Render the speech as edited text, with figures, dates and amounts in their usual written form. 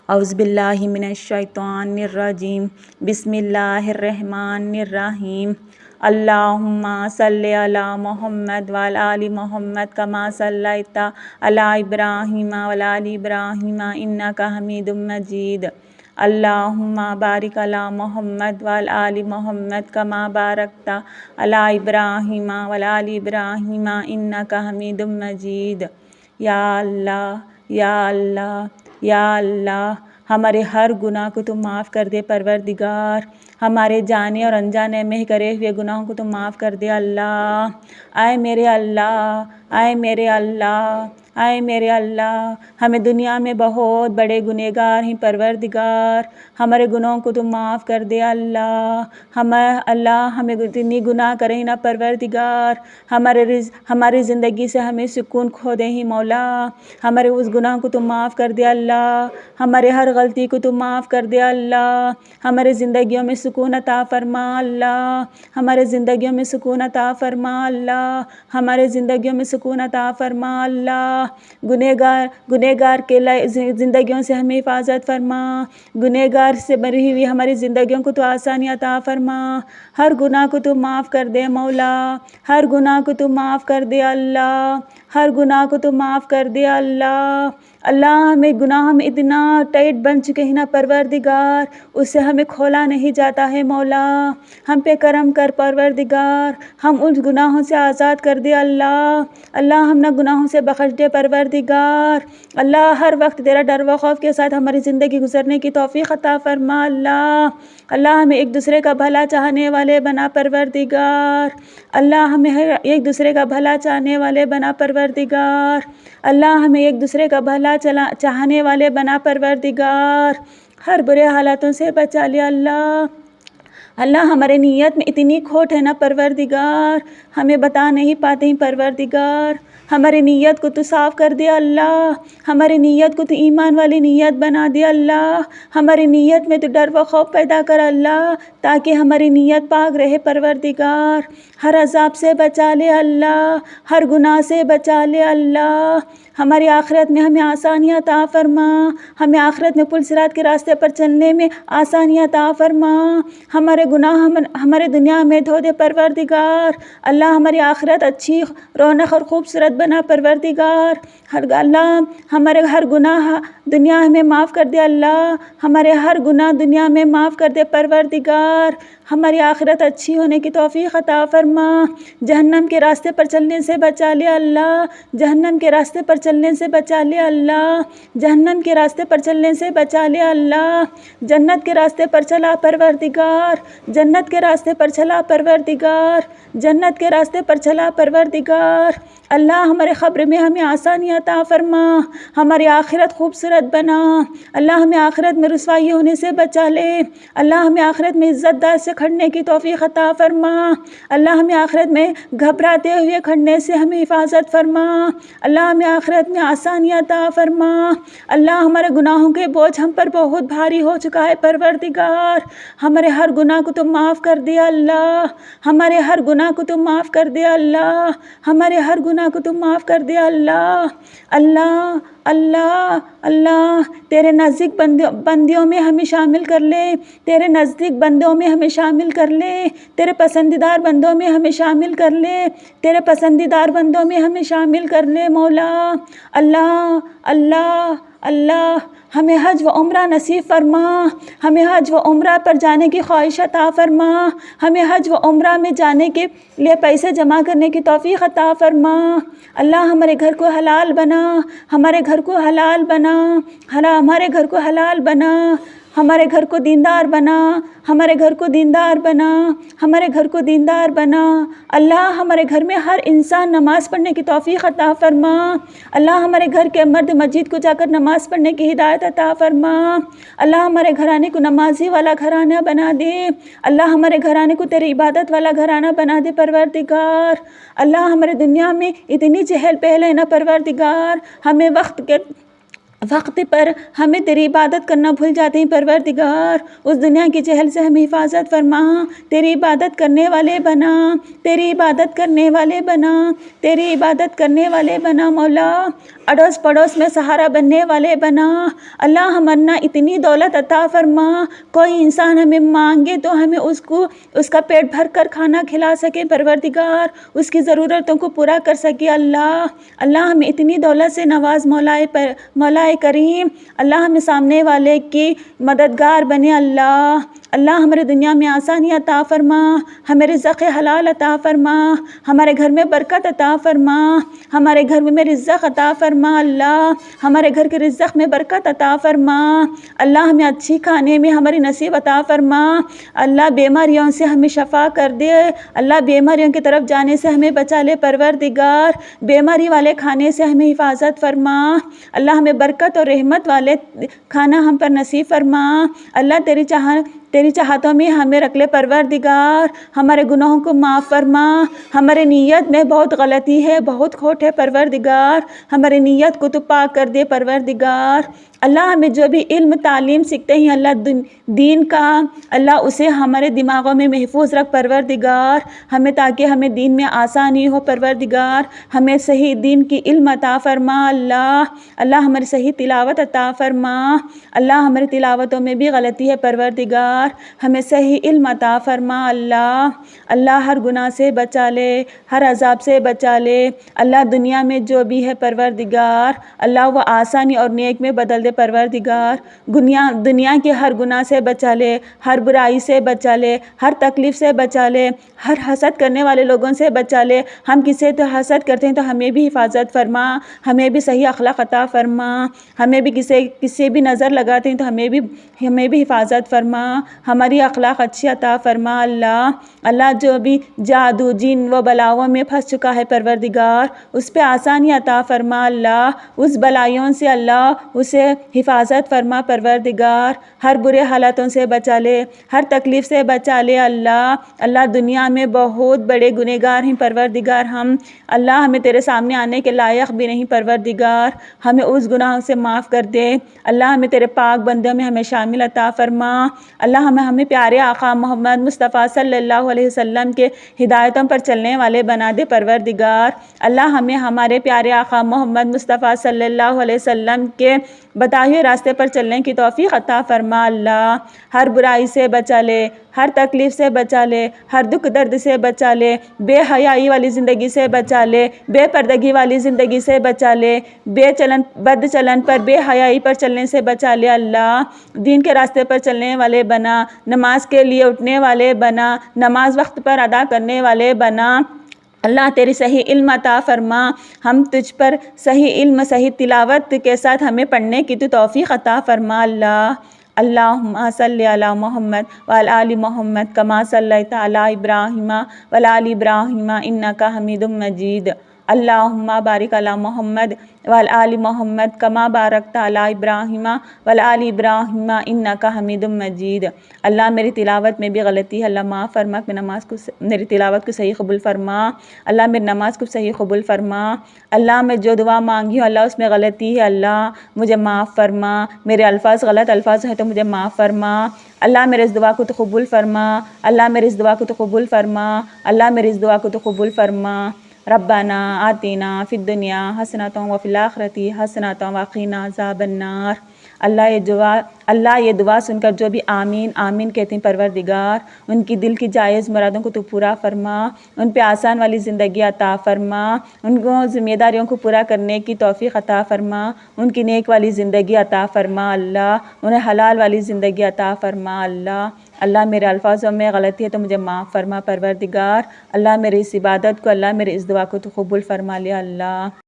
اعوذ باللہ من الشیطان الرجیم بسم اللہ الرحمن الرحیم اللہم صلی علی محمد وعلی آل محمد کما صلیت علی ابراہیم وعلی آل ابراہیم انک حمید مجید اللہم بارک علی محمد وعلی آل محمد کما بارکت علی ابراہیم وعلی آل ابراہیم انک حمید مجید۔ یا اللہ یا اللہ یا اللہ، ہمارے ہر گناہ کو تم معاف کر دے پروردگار، ہمارے جانے اور انجانے میں کرے ہوئے گناہوں کو تم معاف کر دے اللہ۔ اے میرے اللہ، اے میرے اللہ، اے میرے اللہ، ہمیں دنیا میں بہت بڑے گنہگار ہیں پروردگار، ہمارے گناہوں کو تم معاف کر دے اللہ۔ ہمیں اتنی گناہ کریں نا پروردگار، ہماری زندگی سے ہمیں سکون کھو دے ہی مولا، ہمارے اس گناہ کو تم معاف کر دے اللہ، ہمارے ہر غلطی کو تم معاف کر دے اللہ، ہمارے زندگیوں میں سکون عطا فرما اللہ، ہمارے زندگیوں میں سکون عطا فرما اللہ، ہمارے زندگیوں میں سکون عطا فرما اللہ۔ گنہگار کے زندگیوں سے ہمیں حفاظت فرما، گنہگار سے بری ہوئی ہماری زندگیوں کو تو آسانی عطا فرما، ہر گناہ کو تو معاف کر دے مولا، ہر گناہ کو تو معاف کر دے اللہ، ہر گناہ کو تو معاف کر دے اللہ۔ اللہ ہمیں گناہ میں اتنا ٹائٹ بن چکے ہیں نا پروردگار، اس سے ہمیں کھولا نہیں جاتا ہے مولا، ہم پہ کرم کر پروردگار، ہم ان گناہوں سے آزاد کر دے اللہ، اللہ ہم نہ گناہوں سے بخش دے پروردگار، اللہ ہر وقت تیرا ڈر و خوف کے ساتھ ہماری زندگی گزرنے کی توفیق عطا فرما اللہ، اللہ ہمیں ایک دوسرے کا بھلا چاہنے والے بنا پروردگار، اللہ ہمیں ایک دوسرے کا بھلا چاہنے والے بنا پروردگار، اللہ ہمیں ایک دوسرے کا بھلا چاہنے والے بنا پروردگار، ہر برے حالاتوں سے بچا لے اللہ۔ اللہ ہمارے نیت میں اتنی کھوٹ ہے نا پروردگار، ہمیں بتا نہیں پاتے ہیں پروردگار، ہماری نیت کو تو صاف کر دے اللہ، ہماری نیت کو تو ایمان والی نیت بنا دے اللہ، ہماری نیت میں تو ڈر و خوف پیدا کر اللہ، تاکہ ہماری نیت پاک رہے پروردگار، ہر عذاب سے بچا لے اللہ، ہر گناہ سے بچا لے اللہ، ہماری آخرت میں ہمیں آسانی عطا فرما، ہمیں آخرت میں پل صراط کے راستے پر چلنے میں آسانی عطا فرما، ہمارے گناہ ہمارے دنیا میں دھو دے پروردگار، اللہ ہماری آخرت اچھی رونق اور خوبصورت بنا پروردگار، اللہ ہمارے ہر گناہ دنیا میں معاف کر دے اللہ، ہمارے ہر گناہ دنیا میں معاف کر دے پروردگار، ہماری آخرت اچھی ہونے کی توفیق عطا فرما، جہنم کے راستے پر چلنے سے بچا لے اللہ، جہنم کے راستے پر چلنے سے بچا لے اللہ، جہنم کے راستے پر چلنے سے بچا لے اللہ، جنت کے راستے پر چلا پروردگار، جنت کے راستے پر چلا پروردگار، جنت کے راستے پر چلا پروردگار، اللہ ہمارے قبر میں ہمیں آسانی عطا فرما، ہماری آخرت خوبصورت بنا، اللہ ہمیں آخرت میں رسوائی ہونے سے بچا لے، اللہ ہمیں آخرت میں عزت دار سے کھڑنے کی توفیق عطا فرما، اللہ ہمیں آخرت میں گھبراتے ہوئے کھڑنے سے ہمیں حفاظت فرما، اللہ ہمیں آخرت میں آسانی عطا فرما، اللہ ہمارے گناہوں کے بوجھ ہم پر بہت بھاری ہو چکا ہے پروردگار، ہمارے ہر گناہ کو تم معاف کر دے اللہ، ہمارے ہر گناہ کو تم معاف کر دے اللہ، ہمارے ہر گناہ کو تم معاف کر دے اللہ، اللہ اللہ اللہ تیرے نزدیک بندیوں میں ہمیں شامل کر لے، تیرے نزدیک بندوں میں ہمیں شامل کر لے، تیرے پسندیدار بندوں میں ہمیں شامل کر لے، تیرے پسندیدار بندوں میں ہمیں شامل کر لے مولا، اللہ اللہ اللہ ہمیں حج و عمرہ نصیب فرما، ہمیں حج و عمرہ پر جانے کی خواہش عطا فرما، ہمیں حج و عمرہ میں جانے کے لیے پیسے جمع کرنے کی توفیق عطا فرما، اللہ ہمارے گھر کو حلال بنا، ہمارے گھر کو حلال بنا، ہمارے گھر کو حلال بنا، ہمارے گھر کو دیندار بنا، ہمارے گھر کو دیندار بنا، ہمارے گھر کو دیندار بنا، اللہ ہمارے گھر میں ہر انسان نماز پڑھنے کی توفیق عطا فرما، اللہ ہمارے گھر کے مرد مسجد کو جا کر نماز پڑھنے کی ہدایت عطا فرما، اللہ ہمارے گھرانے کو نمازی والا گھرانہ بنا دے، اللہ ہمارے گھرانے کو تیری عبادت والا گھرانہ بنا دے پروردگار، اللہ ہمارے دنیا میں اتنی چہل پہل ہے نا پروردگار، ہمیں وقت پر ہمیں تیری عبادت کرنا بھول جاتے ہیں پروردگار، اس دنیا کی چہل سے ہمیں حفاظت فرما، تیری عبادت کرنے والے بنا، تیری عبادت کرنے والے بنا، تیری عبادت کرنے والے بنا مولا، اڑوس پڑوس میں سہارا بننے والے بنا۔ اللہ ہمارا اتنی دولت عطا فرما، کوئی انسان ہمیں مانگے تو ہمیں اس کا پیٹ بھر کر کھانا کھلا سکے پروردگار، اس کی ضرورتوں کو پورا کر سکے اللہ ہمیں اتنی دولت سے نواز مولا کریم، اللہ ہمیں سامنے والے کی مددگار بنے اللہ ہمارے دنیا میں آسانی عطا فرما، ہمیں رزق حلال عطا فرما، ہمارے گھر میں برکت عطا فرما، ہمارے گھر میں رزق عطا فرما اللہ، ہمارے گھر کے رزق میں برکت عطا فرما اللہ، ہمیں اچھی کھانے میں ہماری نصیب عطا فرما اللہ، بیماریوں سے ہمیں شفا کر دے اللہ، بیماریوں کی طرف جانے سے ہمیں بچا لے پروردگار، بیماری والے کھانے سے ہمیں حفاظت فرما اللہ، ہمیں برکت اور رحمت والے کھانا ہم پر نصیب فرما اللہ، تیری چاہتوں میں ہمیں رکھ لے پروردگار، ہمارے گناہوں کو معاف فرما، ہمارے نیت میں بہت غلطی ہے، بہت کھوٹ ہے پروردگار، ہمارے نیت کو تو پاک کر دے پروردگار اللہ، ہمیں جو بھی علم تعلیم سیکھتے ہیں اللہ دین کا اللہ، اسے ہمارے دماغوں میں محفوظ رکھ پروردگار، ہمیں تاکہ ہمیں دین میں آسانی ہو پروردگار، ہمیں صحیح دین کی علم عطا فرما اللہ ہماری صحیح تلاوت عطا فرما اللہ، ہماری تلاوتوں میں بھی غلطی ہے پروردگار، ہمیں صحیح علم عطا فرما اللہ ہر گناہ سے بچا لے، ہر عذاب سے بچا لے اللہ، دنیا میں جو بھی ہے پروردگار اللہ وہ آسانی اور نیک میں بدل دے پروردگار، دنیا کے ہر گناہ سے بچا لے، ہر برائی سے بچا لے، ہر تکلیف سے بچا لے، ہر حسد کرنے والے لوگوں سے بچا لے، ہم کسی تو حسد کرتے ہیں تو ہمیں بھی حفاظت فرما، ہمیں بھی صحیح اخلاق عطا فرما، ہمیں بھی کسی بھی نظر لگاتے ہیں تو ہمیں بھی حفاظت فرما، ہماری اخلاق اچھی عطا فرما اللہ جو بھی جادو جن و بلاؤں میں پھنس چکا ہے پروردگار اس پہ آسانی عطا فرما اللہ، اس بلائیوں سے اللہ اسے حفاظت فرما پروردگار، ہر برے حالاتوں سے بچا لے، ہر تکلیف سے بچا لے اللہ دنیا میں بہت بڑے گنہگار ہیں پروردگار ہم اللہ، ہمیں تیرے سامنے آنے کے لائق بھی نہیں پروردگار، ہمیں اس گناہوں سے معاف کر دے اللہ، ہمیں تیرے پاک بندوں میں ہمیں شامل عطا فرما اللہ، ہمیں پیارے آقا محمد مصطفیٰ صلی اللہ علیہ وسلم کے ہدایتوں پر چلنے والے بنا دے پروردگار اللہ، ہمیں ہمارے پیارے آقا محمد مصطفیٰ صلی اللہ علیہ وسلم کے بتائے ہوئے راستے پر چلنے کی توفیق عطا فرما اللہ، ہر برائی سے بچا لے، ہر تکلیف سے بچا لے، ہر دکھ درد سے بچا لے، بے حیائی والی زندگی سے بچا لے، بے پردگی والی زندگی سے بچا لے، بد چلن پر بے حیائی پر چلنے سے بچا لے اللہ، دین کے راستے پر چلنے والے بنا، نماز کے لیے اٹھنے والے بنا، نماز وقت پر ادا کرنے والے بنا اللہ، تیری صحیح علم عطا فرما، ہم تجھ پر صحیح علم صحیح تلاوت کے ساتھ ہمیں پڑھنے کی تو توفیق عطا فرما اللہم صلی علی محمد وعلی آل محمد کما صلیت علی ابراہیم وعلی آل ابراہیم انک حمید مجید، اللہم بارک علی محمد وعلی آل محمد کما بارکت علی ابراہیم وعلی آل ابراہیم انک حمید مجید اللہ، میری تلاوت میں بھی غلطی ہے اللہ معاف فرما، میری تلاوت کو صحیح قبول فرما اللہ، میری نماز کو صحیح قبول فرما اللہ، میں جو دعا مانگی ہوں اللہ اس میں غلطی ہے اللہ مجھے معاف فرما، میرے الفاظ غلط الفاظ ہیں تو مجھے معاف فرما اللہ، میرے اس دعا کو تو قبول فرما اللہ، میرے اس دعا کو تو قبول فرما اللہ، میرے اس دعا کو تو قبول فرما ربنا آتینا فی الدنیا حسنۃ وفی الآخرۃ حسنۃ وقنا عذاب النار اللہ یہ دعا سن کر جو بھی آمین آمین کہتے ہیں پروردگار ان کی دل کی جائز مرادوں کو تو پورا فرما، ان پہ آسان والی زندگی عطا فرما، ان کو ذمہ داریوں کو پورا کرنے کی توفیق عطا فرما، ان کی نیک والی زندگی عطا فرما اللہ، انہیں حلال والی زندگی عطا فرما اللہ میرے الفاظوں میں غلطی ہے تو مجھے معاف فرما پروردگار اللہ، میری اس عبادت کو اللہ، میرے اس دعا کو تو قبول فرما لے اللہ۔